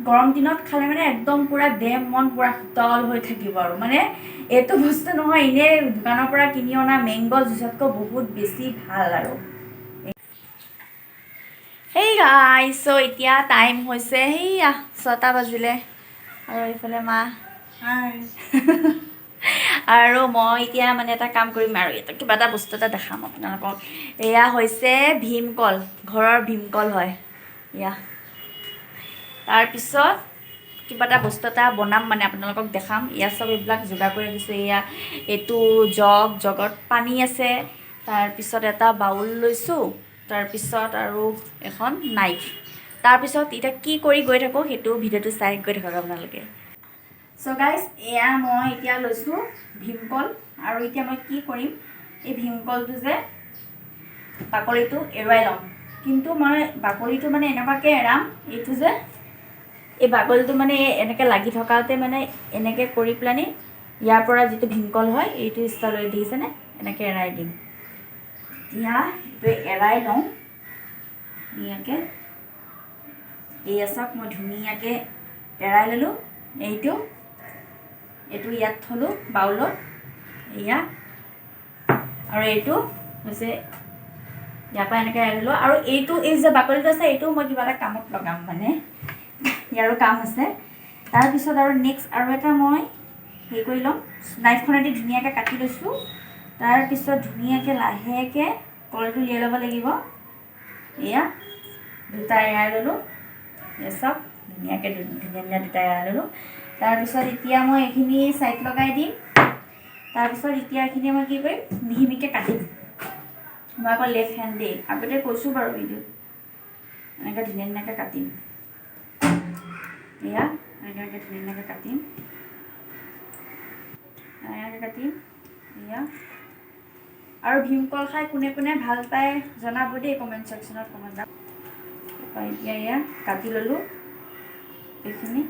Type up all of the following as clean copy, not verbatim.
গৰম দিনত খালে মানে একদম পুৰা দেহ মন পুৰা শীতল হৈ থাকিব আৰু মানে এইটো বস্তু নহয় এনেই দোকানৰ পৰা কিনি অনা মেংগ' জুচতকৈ বহুত বেছি ভাল আৰু হেই গাইছ চ' এতিয়া টাইম হৈছে সেইয়া 6টা বাজিলে আৰু এইফালে মা হাই আৰু মই এতিয়া মানে এটা কাম কৰিম আৰু এটা কিবা এটা বস্তু এটা দেখাম আপোনালোকক এয়া হৈছে ভীমকল ঘৰৰ ভীমকল হয় এয়া তাৰপিছত কিবা এটা বস্তু এটা বনাম মানে আপোনালোকক দেখাম এয়া চব এইবিলাক যোগাৰ কৰি ৰাখিছোঁ এয়া এইটো জগত পানী আছে তাৰপিছত এটা বাউল লৈছোঁ তাৰপিছত আৰু এখন নাইফ তাৰপিছত এতিয়া কি কৰি গৈ থাকোঁ সেইটো ভিডিঅ'টো চাই গৈ থাকক আপোনালোকে চ' গাইজ এয়া মই এতিয়া লৈছোঁ ভীমকল আৰু এতিয়া মই কি কৰিম এই ভীমকলটো যে বাকলিটো এৰুৱাই ল'ম কিন্তু মই বাকলিটো মানে এনেকুৱাকৈ এৰাম এইটো যে এই বাকলিটো মানে এনেকৈ লাগি থকাতে মানে এনেকৈ কৰি পেলানি ইয়াৰ পৰা যিটো ভীমকল হয় এইটো ষ্টাইলত দেখিছেনে এনেকৈ এৰাই দিম এতিয়া এইটো এৰাই লওঁ ধুনীয়াকৈ এয়া চাওক মই ধুনীয়াকৈ এৰাই ল'লোঁ এইটো ইয়াত থ'লোঁ বাউলত এয়া আৰু এইটো হৈছে ইয়াৰ পৰা এনেকৈ এৰাই ল'লোঁ আৰু এইটো এই যে বাকলিটো আছে এইটো মই কিবা এটা কামত লগাম মানে ইয়াৰো কাম আছে তাৰপিছত আৰু নেক্সট আৰু এটা মই হেৰি কৰি ল'ম নাইফখনেদি ধুনীয়াকৈ কাটি লৈছোঁ তাৰপিছত ধুনীয়াকৈ লাহেকৈ কলটো উলিয়াই ল'ব লাগিব এয়া দুটা এৰাই ল'লোঁ এয়া চাওক ধুনীয়াকৈ ধুনীয়া দুটা এৰাই ল'লোঁ তাৰপিছত এতিয়া মই এইখিনি ছাইড লগাই দিম তাৰপিছত এতিয়া এইখিনি মই কি কৰিম মিহি মিহিকৈ কাটিম মই আকৌ লেফ্ট হেণ্ড দেই আগতে কৈছোঁ বাৰু ভিডিঅ'ত এনেকৈ ধুনীয়াকৈ কাটিম এয়া এনেকৈ ধুনীয়াকৈ কাটিম এয়া আৰু ভীমকল খাই কোনে কোনে ভাল পায় জনাব দেই কমেণ্ট ছেকশ্যনত কমেণ্ট এতিয়া এয়া কাটি ল'লোঁ এইখিনি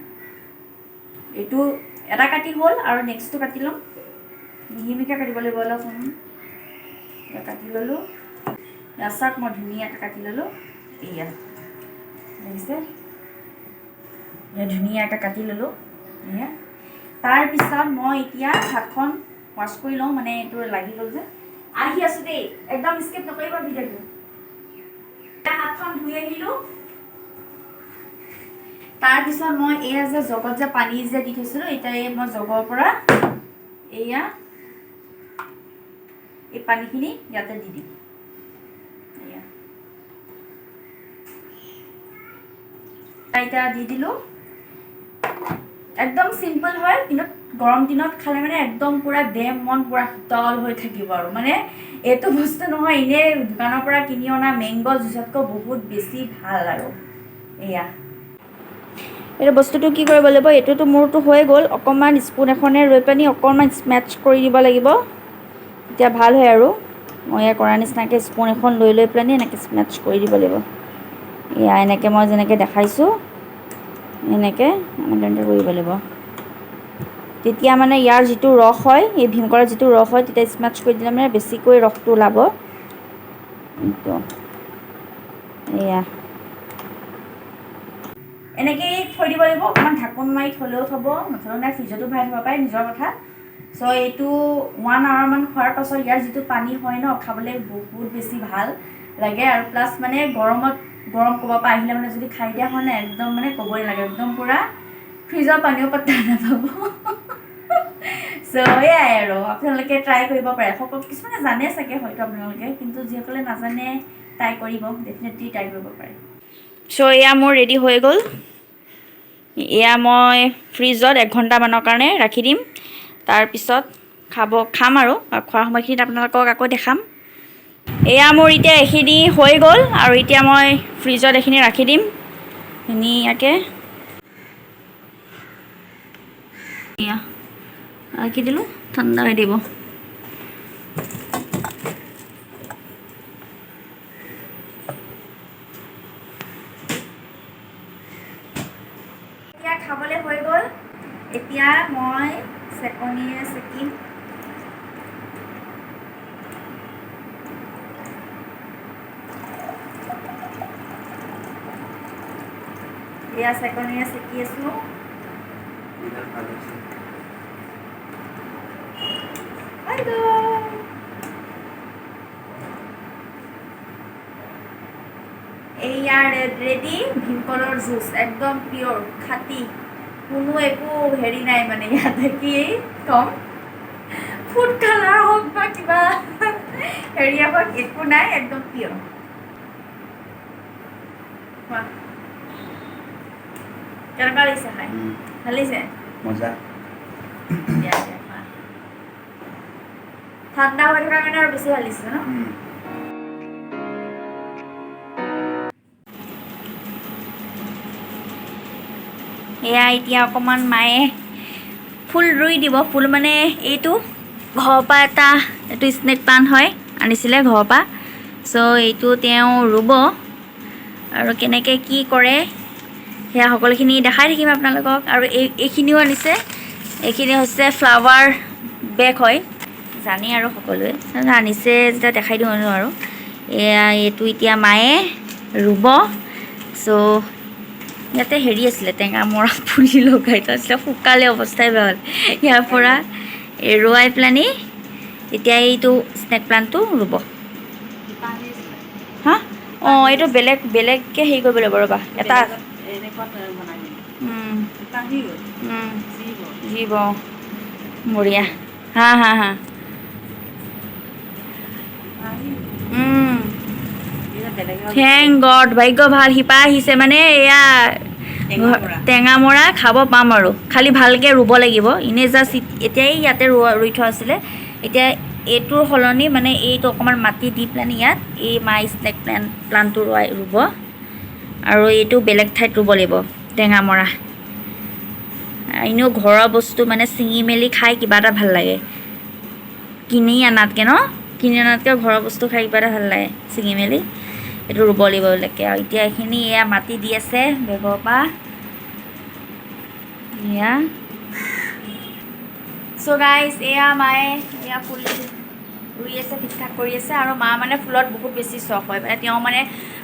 এইটো এটা কাটি হ'ল আৰু নেক্সটটো কাটি ল'ম মিহি মিহিকৈ কাটিব লাগিব অলপ এয়া কাটি ল'লোঁ চাওক মই ধুনীয়াকৈ কাটি ল'লোঁ এয়া দেখিছে এয়া ধুনীয়াকৈ কাটি ল'লোঁ এয়া তাৰপিছত মই এতিয়া হাতখন ৱাশ্ব কৰি লওঁ মানে এইটো লাগি গ'ল যে আহি আছোঁ দেই একদম স্কিপ নকৰিব ভিডিঅ'টো এতিয়া হাতখন ধুই আহিলোঁ তাৰপিছত মই এয়া যে জগত যে পানী যে দি থৈছিলোঁ এতিয়া এই মই জগৰ পৰা এয়া এই পানীখিনি ইয়াতে দি দিম এয়া এতিয়া দি দিলোঁ একদম চিম্পল হয় কিন্তু গৰম দিনত খালে মানে একদম পুৰা দেহ মন পুৰা শীতল হৈ থাকিব আৰু মানে এইটো বস্তু নহয় এনেই দোকানৰ পৰা কিনি অনা মেংগ' জুচতকৈ বহুত বেছি ভাল আৰু এয়া এইটো বস্তুটো কি কৰিব লাগিব এইটোতো মোৰতো হৈ গ'ল অকণমান স্পুন এখনে লৈ পানি অকণমান স্মেটচ কৰি দিব লাগিব তেতিয়া ভাল হয় আৰু মই এয়া কৰা নিচিনাকৈ স্পুন এখন লৈ পেলানি এনেকৈ স্মেটচ কৰি দিব লাগিব এয়া এনেকৈ মই যেনেকৈ দেখাইছোঁ এনেকৈ কৰিব লাগিব তেতিয়া মানে ইয়াৰ যিটো ৰস হয় এই ভীমকলৰ যিটো ৰস হয় তেতিয়া স্মেটচ কৰি দিলে মানে বেছিকৈ ৰসটো ওলাব এয়া এনেকেই থৈ দিব লাগিব অকণমান ঢাকোন মাৰি থ'লেও থ'ব নথলেও নাই ফ্ৰিজতো ভৰাই থ'ব পাৰে নিজৰ কথা চ' এইটো 1 আৱাৰমান খোৱাৰ পাছত ইয়াৰ যিটো পানী হয় ন খাবলৈ বহুত বেছি ভাল লাগে আৰু প্লাছ মানে গৰম ক'ৰবাৰ পৰা আহিলে মানে যদি খাই দিয়া হয় ন একদম মানে ক'বই লাগে একদম পূৰা ফ্ৰিজৰ পানীও পাত্তা নাপাব চ' এয়াই আৰু আপোনালোকে ট্ৰাই কৰিব পাৰে সকলো কিছুমানে জানে চাগে হয়তো আপোনালোকে কিন্তু যিসকলে নাজানে ট্ৰাই কৰিব ডেফিনেটলি ট্ৰাই কৰিব পাৰে চ' এয়া মোৰ ৰেডি হৈ গ'ল এয়া মই ফ্ৰিজত 1 ঘণ্টামানৰ কাৰণে ৰাখি দিম তাৰপিছত খাম আৰু খোৱাৰ সময়খিনিত আপোনালোকক আকৌ দেখাম এয়া মোৰ এতিয়া এইখিনি হৈ গ'ল আৰু এতিয়া মই ফ্ৰিজত এইখিনি ৰাখি দিম ধুনীয়াকৈ এয়া ৰাখি দিলোঁ ঠাণ্ডা হৈ দিব এতিয়া খাবলৈ হৈ গ'ল এতিয়া মই চেকনিৰে চেকিম এয়া চেকনিৰে চেকি আছোঁ। এইয়া ৰেডি ভীমকলৰ জুচ, একদম পিয়ৰ খাটি, কোনো একো হেৰি নাই মানে ইয়াতে কি কম ফুড কালাৰ হওক বা কিবা হেৰিয়া হওক একো নাই, একদম পিয়ৰ। কেনেকুৱা লাগিছে খাই? ভাল লাগিছে? মজা। ঠাণ্ডা হৈ থকাৰ কাৰণে আৰু বেছি ভাল লাগিছে ন? এয়া এতিয়া অকণমান মায়ে ফুল ৰুই দিব। ফুল মানে এইটো ঘৰৰ পৰা এইটো স্নেক প্লান্ট হয়, আনিছিলে ঘৰৰ পৰা। চ' এইটো তেওঁ ৰুব আৰু কেনেকৈ কি কৰে সেয়া সকলোখিনি দেখাই থাকিম আপোনালোকক। আৰু এইখিনিও আনিছে, এইখিনি হৈছে ফ্লাৱাৰ বেগ হয়, জানে আৰু সকলোৱে আনিছে যেতিয়া দেখাই দিওঁ আৰু এয়া এইটো এতিয়া মায়ে ৰুব। চ' ইয়াতে হেৰি আছিলে টেঙা মৰা পুলি লগাই থোৱা আছিলে, শুকালে অৱস্থাই বেয়া হ'ল। ইয়াৰ পৰা এৰুৱাই পেলানি এতিয়া এইটো স্নেক প্লান্টটো ৰুব। হা? অঁ, এইটো বেলেগকৈ হেৰি কৰিব লাগিব ৰ'বা। এটা জীৱ বঢ়িয়া। হা হা হা থেংক গড, ভাগ্য ভাল, শিপা আহিছে মানে এয়া টেঙা মৰা খাব পাম আৰু। খালি ভালকৈ ৰুব লাগিব। এনেই জাষ্ট এতিয়াই ইয়াতে ৰুই থোৱা আছিলে, এতিয়া এইটোৰ সলনি মানে এইটো অকণমান মাটি দি পেলানি ইয়াত এই মাই স্নেক প্লান্টটো ৰুব আৰু এইটো বেলেগ ঠাইত ৰুব লাগিব টেঙা মৰা। এনেও ঘৰৰ বস্তু মানে ছিঙি মেলি খাই কিবা এটা ভাল লাগে, কিনি আনাতকৈ ন? কিনি আনাতকৈ ঘৰৰ বস্তু খাই কিবা এটা ভাল লাগে ছিঙি মেলি। এইটো ৰুব লাগিব বেলেগকৈ। আৰু এতিয়া এইখিনি এয়া মাটি দি আছে বেগৰ পৰা এয়া। চ' গাইজ এয়া মায়ে এয়া ফুল ৰুই আছে, ঠিক ঠাক কৰি আছে। আৰু মা মানে ফুলত বহুত বেছি চখ হয়, মানে তেওঁ মানে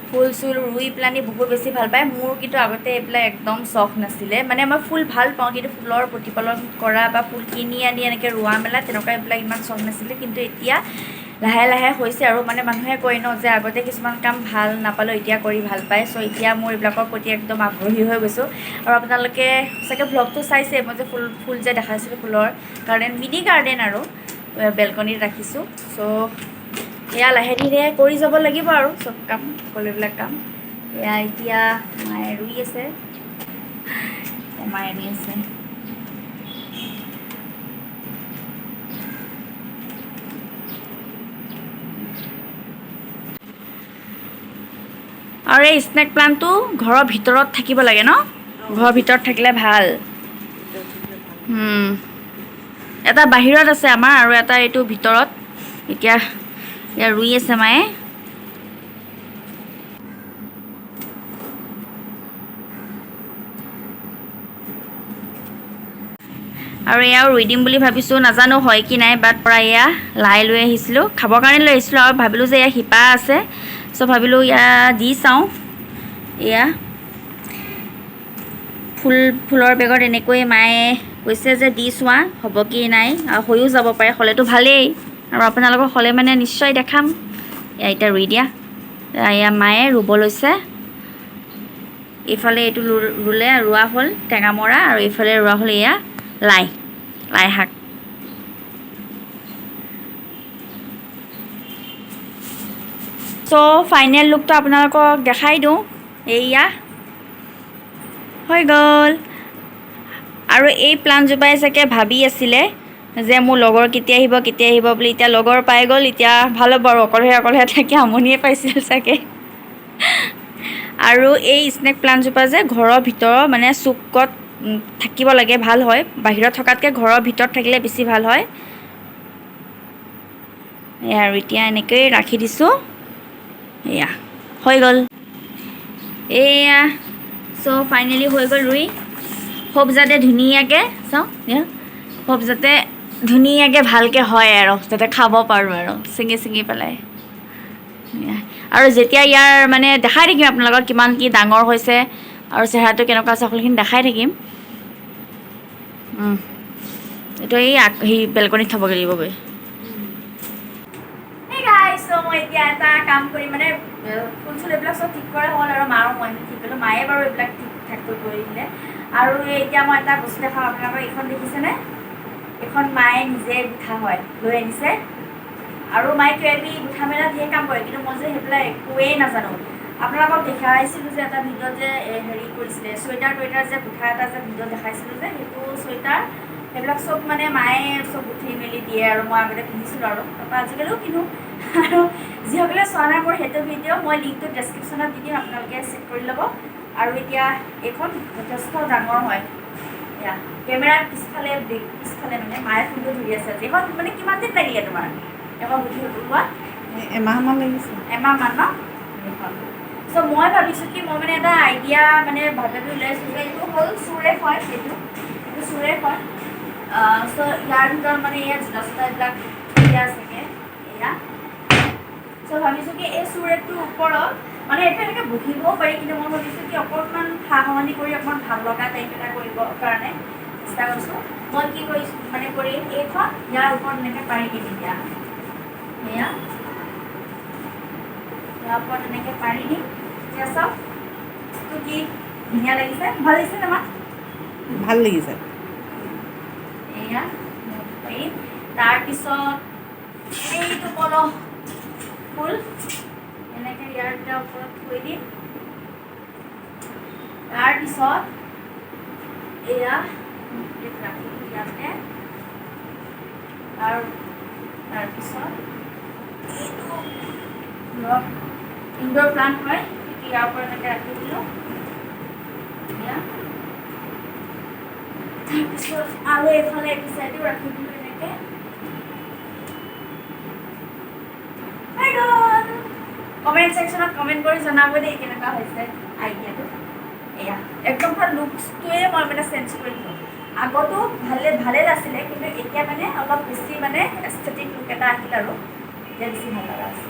ফুল চুল ৰুই পেলানি বহুত বেছি ভাল পায়। মোৰ কিন্তু আগতে এইবিলাক একদম চখ নাছিলে, মানে মই ফুল ভাল পাওঁ কিন্তু ফুলৰ প্ৰতিপালন কৰা বা ফুল কিনি আনি এনেকৈ ৰোৱা মেলা তেনেকুৱা এইবিলাক ইমান চখ নাছিলে। কিন্তু এতিয়া লাহে লাহে হৈছে আৰু মানে মানুহে কয় ন যে আগতে কিছুমান কাম ভাল নাপালেও এতিয়া কৰি ভাল পায়। চ' এতিয়া মোৰ এইবিলাকৰ প্ৰতি একদম আগ্ৰহী হৈ গৈছোঁ। আৰু আপোনালোকে চাগে ভ্লগটো চাইছে, মই যে ফুল যে দেখাইছিলোঁ ফুলৰ গাৰ্ডেন, মিনি গাৰ্ডেন আৰু বেলকনিত ৰাখিছোঁ। চ' এয়া লাহে ধীৰে কৰি যাব লাগিব আৰু চব কাম, সকলোবিলাক কাম। এয়া এতিয়া মায়ে ৰুই আছে, মায়ে ৰুই আছে। আৰু এই স্নেক প্লান্টটো ঘৰৰ ভিতৰত থাকিব লাগে ন? ঘৰৰ ভিতৰত থাকিলে ভাল। এটা বাহিৰত আছে আমাৰ আৰু এটা এইটো ভিতৰত। এতিয়া ইয়াৰ ৰুই আছে মায়ে। আৰু এয়াও ৰুই দিম বুলি ভাবিছোঁ, নাজানো হয় কি নাই। বাট পৰা এয়া লাই লৈ আহিছিলোঁ, খাবৰ কাৰণে লৈ আহিছিলোঁ। আৰু ভাবিলোঁ যে এয়া শিপা আছে, চ' ভাবিলোঁ এয়া দি চাওঁ। এয়া ফুলৰ বেগত এনেকৈ মায়ে কৈছে যে দি চোৱা হ'ব কি নাই, আৰু হৈও যাব পাৰে, হ'লেতো ভালেই। আৰু আপোনালোকক হ'লে মানে নিশ্চয় দেখাম। এয়া এতিয়া ৰুই দিয়া। এয়া মায়ে ৰুব লৈছে। এইফালে এইটো ৰোৱা হ'ল টেঙামৰা, আৰু এইফালে ৰোৱা হ'ল এয়া লাই শাক। চ' ফাইনেল লুকটো আপোনালোকক দেখাই দিওঁ। এইয়া হৈ গ'ল। আৰু এই প্লাণ্টজোপাই চাগে ভাবি আছিলে যে মোৰ লগৰ কেতিয়া আহিব বুলি। এতিয়া লগৰ পাই গ'ল, এতিয়া ভাল হ'ব আৰু অকলে থাকি আমনিয়ে পাইছিল চাগে। আৰু এই স্নেক প্লাণ্টজোপা যে ঘৰৰ ভিতৰৰ মানে চুকত থাকিব লাগে, ভাল হয়। বাহিৰত থকাতকৈ ঘৰৰ ভিতৰত থাকিলে বেছি ভাল হয়। এয়া আৰু এতিয়া এনেকৈয়ে ৰাখি দিছোঁ। এয়া হৈ গ'ল। এয়া চ' ফাইনেলি হৈ গ'ল ৰুই। খুব যাতে ধুনীয়াকৈ চাওঁ, খুব যাতে ধুনীয়াকৈ ভালকৈ হয় আৰু যাতে খাব পাৰোঁ আৰু ছিঙি পেলাই। আৰু যেতিয়া ইয়াৰ মানে দেখাই থাকিম আপোনালোকক কিমান কি ডাঙৰ হৈছে, আৰু চেহেৰাটো কেনেকুৱা আছে সকলোখিনি দেখাই থাকিম। এইটো এই সেই বেলকনিত থ'বগৈ লাগিবগৈ। মই এতিয়া এটা কাম কৰিম মানে ফুল চুল এইবিলাক চব ঠিক কৰা হ'ল আৰু মাৰো মই ঠিক কৰিলোঁ, মায়ে বাৰু এইবিলাক ঠিক ঠাক কৰি দিলে। আৰু এতিয়া মই এটা বস্তু দেখাওঁ আপোনালোকক, এইখন দেখিছেনে? এইখন মায়ে নিজে গুঠা হয়, লৈ আনিছে। আৰু মায়ে কিবাকিবি গুঠা মেলা ধেৰ কাম কৰে, কিন্তু মই যে সেইবিলাক একোৱেই নাজানো। আপোনালোকক দেখাইছিলোঁ যে এটা ভিডিঅ'ত যে হেৰি কৰিছিলে চুৱেটাৰ টুৱেটাৰ যে গুঠা এটা যে ভিডিঅ'ত দেখাইছিলোঁ যে সেইটো চুৱেটাৰ সেইবিলাক চব মানে মায়ে চব গুঠি মেলি দিয়ে আৰু মই আগতে পিন্ধিছিলোঁ আৰু তাৰপৰা আজিকালিও পিন্ধো। আৰু যিসকলে চোৱা নাই মোৰ সেইটো ভিডিঅ' মই লিংকটো ডেছক্ৰিপশ্যনত দি দিম, আপোনালোকে চেক কৰি ল'ব। আৰু এতিয়া এইখন যথেষ্ট ডাঙৰ হয়, এয়া কেমেৰাৰ পিছফালে মানে মায়ে ফোনটো ধৰি আছে। এইখন মানে কিমান দিন লাগিলে তোমাৰ এখন গুঠি ওলোৱা? এমাহমান লাগিছে। এমাহমান ন? চ' মই ভাবিছোঁ কি মই মানে এটা আইডিয়া মানে ভাবি ওলাইছোঁ যে এইটো হ'ল চুৰেখ হয়, এইটো চুৰেখ হয়। চ' ইয়াৰ ভিতৰত মানে এয়া জোতা চোতা এইবিলাক দিয়া চাগে এয়া। চ' ভাবিছোঁ কি এই চুৰেখটোৰ ওপৰত মানে এইটো এনেকৈ বহিবও পাৰি, কিন্তু মই ভাবিছোঁ কি অকণমান সা সলনি কৰি অকণমান ভাল লগা টাইপ এটা কৰিবৰ কাৰণে চেষ্টা কৰিছোঁ। মই কি কৰিছোঁ মানে কৰিম এইখন ইয়াৰ ওপৰত এনেকৈ পাৰি দিম এতিয়া, এয়া ইয়াৰ ওপৰত এনেকৈ পাৰি দিম। এতিয়া চাওক বস্তু কি ধুনীয়া লাগিছে, ভাল লাগিছে নে মা? ভাল লাগিছে। এয়া পাৰিম। তাৰপিছত এইটো কলহ ফুল এনেকৈ ইয়াৰ দুটাৰ ওপৰত থৈ দিম। তাৰপিছত এয়া ৰাখিলোঁ ইয়াতে। আৰু তাৰপিছত এইটো ইনডোৰ প্লান্ট হয়, এইটো ইয়াৰ ওপৰত এনেকৈ ৰাখি দিলোঁ। তাৰপিছত আৰু এইফালে এইটো চাইডেও ৰাখি দিলোঁ এনেকৈ। কমেণ্ট ছেকশ্যনত কমেণ্ট কৰি জনাব দেই কেনেকুৱা হৈছে আইডিয়াটো। এয়া একদম পুৰা লুকছটোৱে মই মানে চেঞ্জ কৰি দিলোঁ। আগতো ভালে নাছিলে, কিন্তু এতিয়া মানে অলপ বেছি মানে এস্থেটিক লুক এটা আহিল আৰু এতিয়া বেছি ভাল লগা আছে।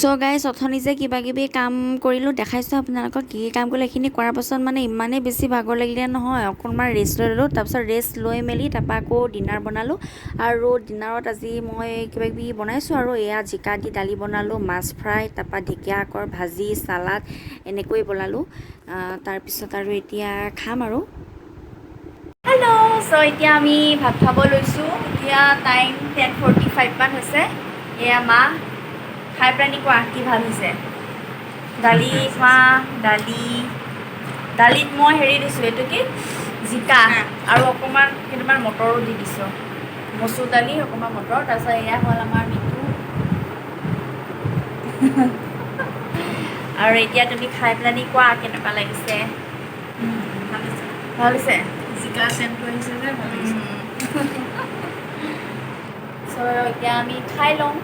চ' গাইজ অথনি যে কিবা কিবি কাম কৰিলোঁ দেখাইছোঁ আপোনালোকক কি কি কাম কৰিলোঁ। এইখিনি কৰাৰ পাছত মানে ইমানেই বেছি ভাগৰ লাগিলে নহয়, অকণমান ৰেষ্ট লৈ ল'লোঁ। তাৰপিছত ৰেষ্ট লৈ মেলি তাৰপৰা আকৌ ডিনাৰ বনালোঁ। আৰু ডিনাৰত আজি মই কিবা কিবি বনাইছোঁ আৰু এয়া জিকা দি দালি বনালোঁ, মাছ ফ্ৰাই, তাৰপৰা ঢেকীয়া শাকৰ ভাজি, চালাড এনেকৈ বনালোঁ। তাৰপিছত আৰু এতিয়া খাম আৰু। হেল্ল', চ' এতিয়া আমি ভাত খাব লৈছোঁ। এতিয়া টাইম 10:45 মান হৈছে। এয়া মা খাই পেলাইনি কোৱা কি ভাল হৈছে? দালি খোৱা, দালিত মই হেৰি দিছোঁ, এইটো কি জিকা আৰু অকণমান কেইটামান মটৰো দি দিছোঁ, মচুৰ দালি অকণমান মটৰ। তাৰপিছত এয়া হ'ল আমাৰ মিঠু। আৰু এতিয়া তুমি খাই পেলাইনি কোৱা কেনেকুৱা লাগিছে? ভাল হৈছে? জিকা চেণ্টটো আহিছে যে ভাল লাগিছে। চ' এতিয়া আমি খাই লওঁ।